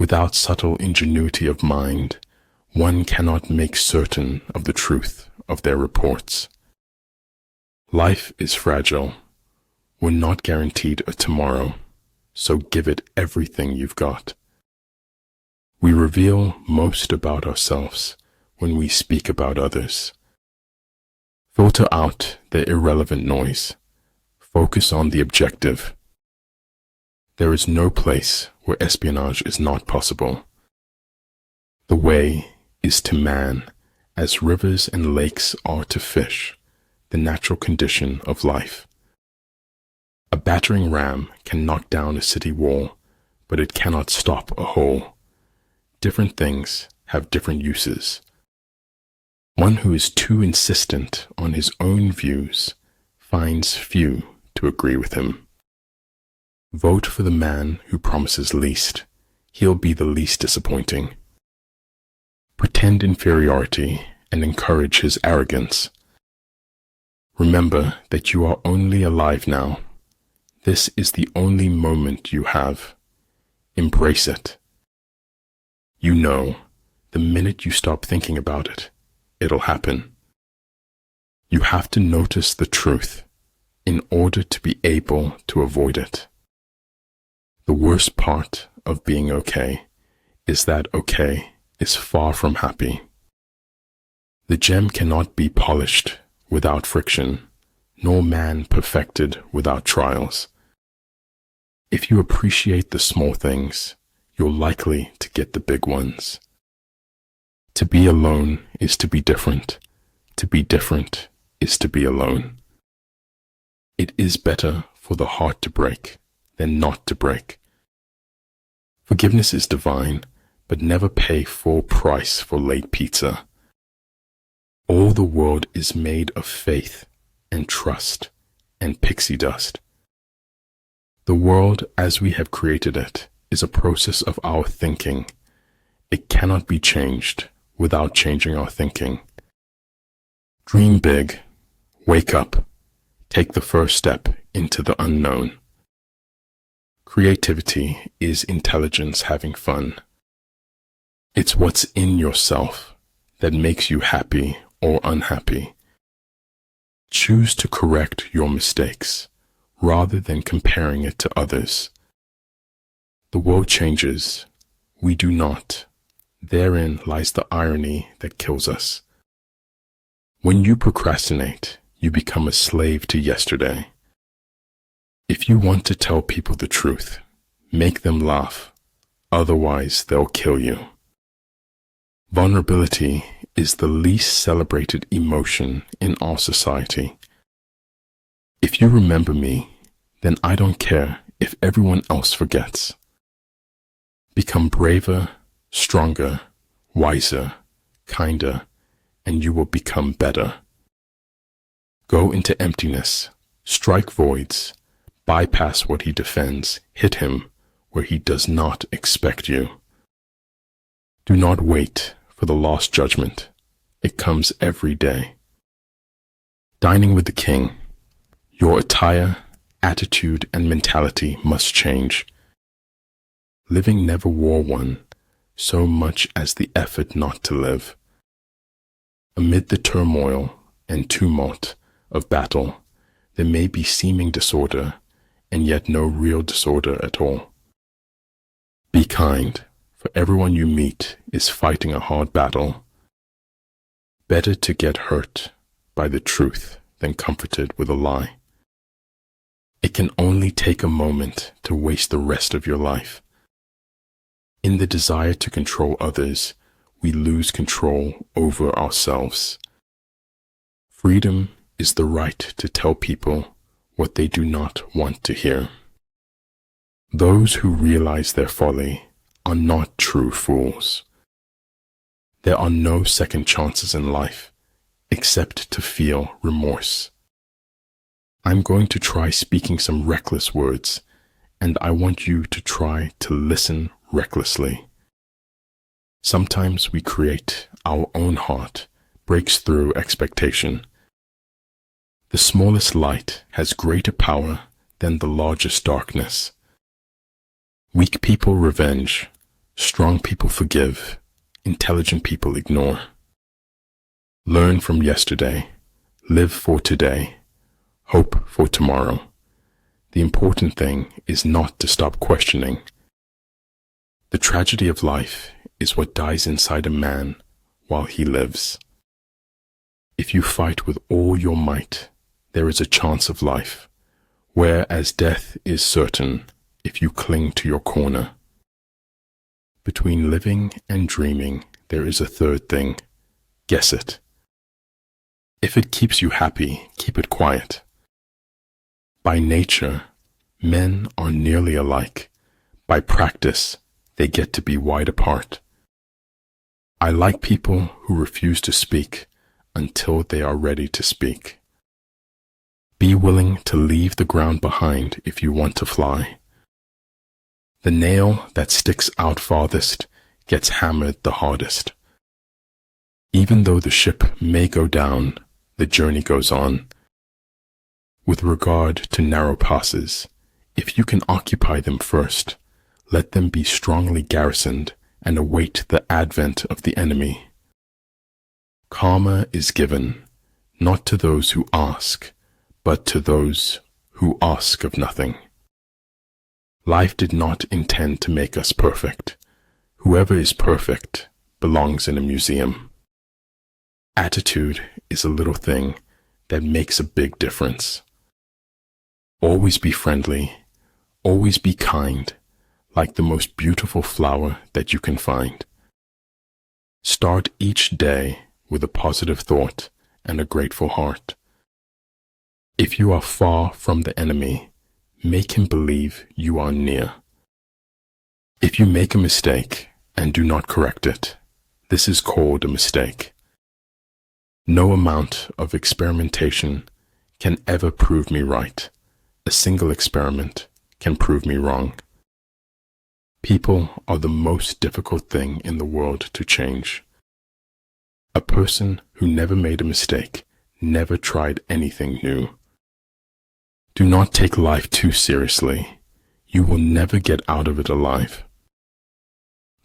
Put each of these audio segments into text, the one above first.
Without subtle ingenuity of mind, one cannot make certain of the truth of their reports. Life is fragile. We're not guaranteed a tomorrow, so give it everything you've got. We reveal most about ourselves when we speak about others. Filter out the irrelevant noise. Focus on the objective. There is no place where espionage is not possible. The way is to man as rivers and lakes are to fish, the natural condition of life. A battering ram can knock down a city wall, but it cannot stop a hole. Different things have different uses. One who is too insistent on his own views finds few to agree with him. Vote for the man who promises least. He'll be the least disappointing. Pretend inferiority and encourage his arrogance. Remember that you are only alive now. This is the only moment you have. Embrace it. You know, the minute you stop thinking about it, it'll happen. You have to notice the truth in order to be able to avoid it. The worst part of being okay is that okay is far from happy. The gem cannot be polished without friction, nor man perfected without trials. If you appreciate the small things, you're likely to get the big ones. To be alone is to be different. To be different is to be alone. It is better for the heart to break than not to break. Forgiveness is divine, but never pay full price for late pizza. All the world is made of faith and trust and pixie dust. The world as we have created it is a process of our thinking. It cannot be changed without changing our thinking. Dream big. Wake up. Take the first step into the unknown. Creativity is intelligence having fun. It's what's in yourself that makes you happy or unhappy. Choose to correct your mistakes rather than comparing it to others. The world changes. We do not. Therein lies the irony that kills us. When you procrastinate, you become a slave to yesterday. If you want to tell people the truth, make them laugh. Otherwise, they'll kill you. Vulnerability is the least celebrated emotion in our society. If you remember me, then I don't care if everyone else forgets. Become braver, stronger, wiser, kinder, and you will become better. Go into emptiness, strike voids, bypass what he defends, hit him where he does not expect you. Do not wait for the lost judgment. It comes every day. Dining with the king. Your attire, attitude, and mentality must change. Living never wore one, so much as the effort not to live. Amid the turmoil and tumult of battle, there may be seeming disorder, and yet no real disorder at all. Be kind, for everyone you meet is fighting a hard battle. Better to get hurt by the truth than comforted with a lie. It can only take a moment to waste the rest of your life. In the desire to control others, we lose control over ourselves. Freedom is the right to tell people what they do not want to hear. Those who realize their folly are not true fools. There are no second chances in life except to feel remorse. I'm going to try speaking some reckless words, and I want you to try to listen recklessly. Sometimes we create our own heart, breaks through expectation. The smallest light has greater power than the largest darkness. Weak people revenge, Strong people forgive, intelligent people ignore. Learn from yesterday, live for today, hope for tomorrow. The important thing is not to stop questioning. The tragedy of life is what dies inside a man while he lives. If you fight with all your might, there is a chance of life, whereas death is certain if you cling to your corner. Between living and dreaming, there is a third thing. Guess it. If it keeps you happy, keep it quiet. By nature, men are nearly alike. By practice, they get to be wide apart. I like people who refuse to speak until they are ready to speak. Be willing to leave the ground behind if you want to fly. The nail that sticks out farthest gets hammered the hardest. Even though the ship may go down, the journey goes on. With regard to narrow passes, if you can occupy them first, let them be strongly garrisoned and await the advent of the enemy. Karma is given, not to those who ask, but to those who ask of nothing. Life did not intend to make us perfect. Whoever is perfect belongs in a museum. Attitude is a little thing that makes a big difference. Always be friendly, always be kind, like the most beautiful flower that you can find. Start each day with a positive thought and a grateful heart. If you are far from the enemy, make him believe you are near. If you make a mistake and do not correct it, this is called a mistake. No amount of experimentation can ever prove me right. A single experiment can prove me wrong. People are the most difficult thing in the world to change. A person who never made a mistake never tried anything new. Do not take life too seriously. You will never get out of it alive.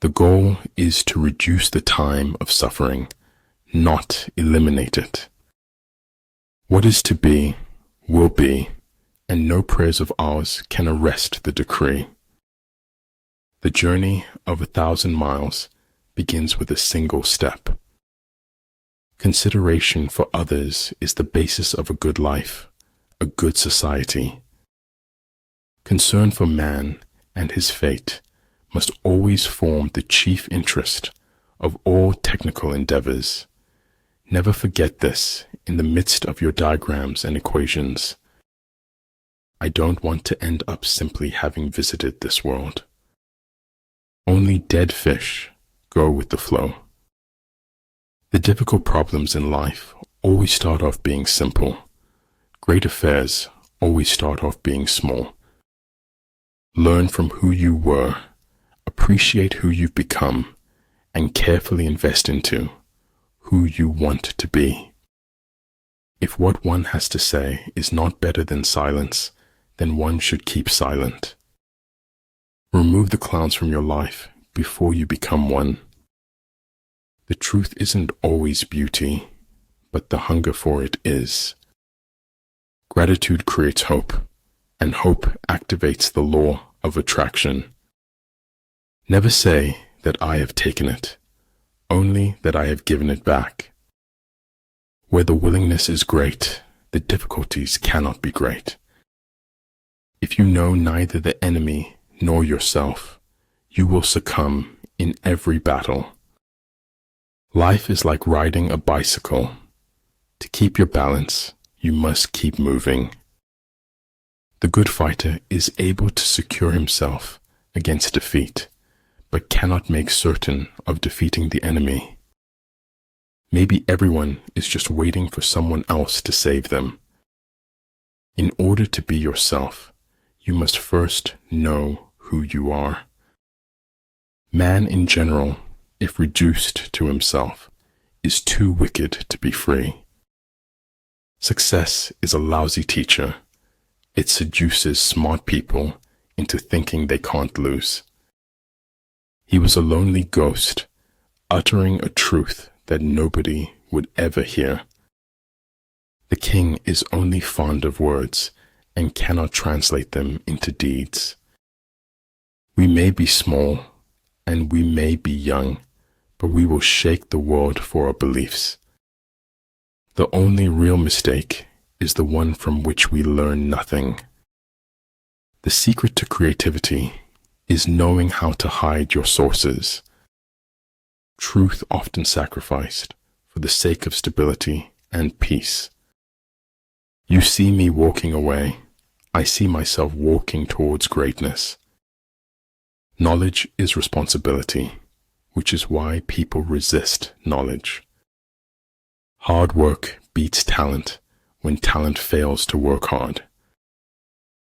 The goal is to reduce the time of suffering, not eliminate it. What is to be, will be, and no prayers of ours can arrest the decree. The journey of 1,000 miles begins with a single step. Consideration for others is the basis of a good life, a good society. Concern for man and his fate must always form the chief interest of all technical endeavors. Never forget this in the midst of your diagrams and equations. I don't want to end up simply having visited this world. Only dead fish go with the flow. The difficult problems in life always start off being simple. Great affairs always start off being small. Learn from who you were, appreciate who you've become, and carefully invest into who you want to be. If what one has to say is not better than silence, then one should keep silent. Remove the clowns from your life before you become one. The truth isn't always beauty, but the hunger for it is. Gratitude creates hope, and hope activates the law of attraction. Never say that I have taken it, only that I have given it back. Where the willingness is great, the difficulties cannot be great. If you know neither the enemy nor yourself, you will succumb in every battle. Life is like riding a bicycle. To keep your balance, you must keep moving. The good fighter is able to secure himself against defeat, but cannot make certain of defeating the enemy. Maybe everyone is just waiting for someone else to save them. In order to be yourself, you must first know who you are. Man in general, if reduced to himself, is too wicked to be free. Success is a lousy teacher. It seduces smart people into thinking they can't lose. He was a lonely ghost, uttering a truth that nobody would ever hear. The king is only fond of words and cannot translate them into deeds. We may be small and we may be young, but we will shake the world for our beliefs. The only real mistake is the one from which we learn nothing. The secret to creativity is knowing how to hide your sources. Truth often sacrificed for the sake of stability and peace. You see me walking away, I see myself walking towards greatness. Knowledge is responsibility, which is why people resist knowledge. Hard work beats talent when talent fails to work hard.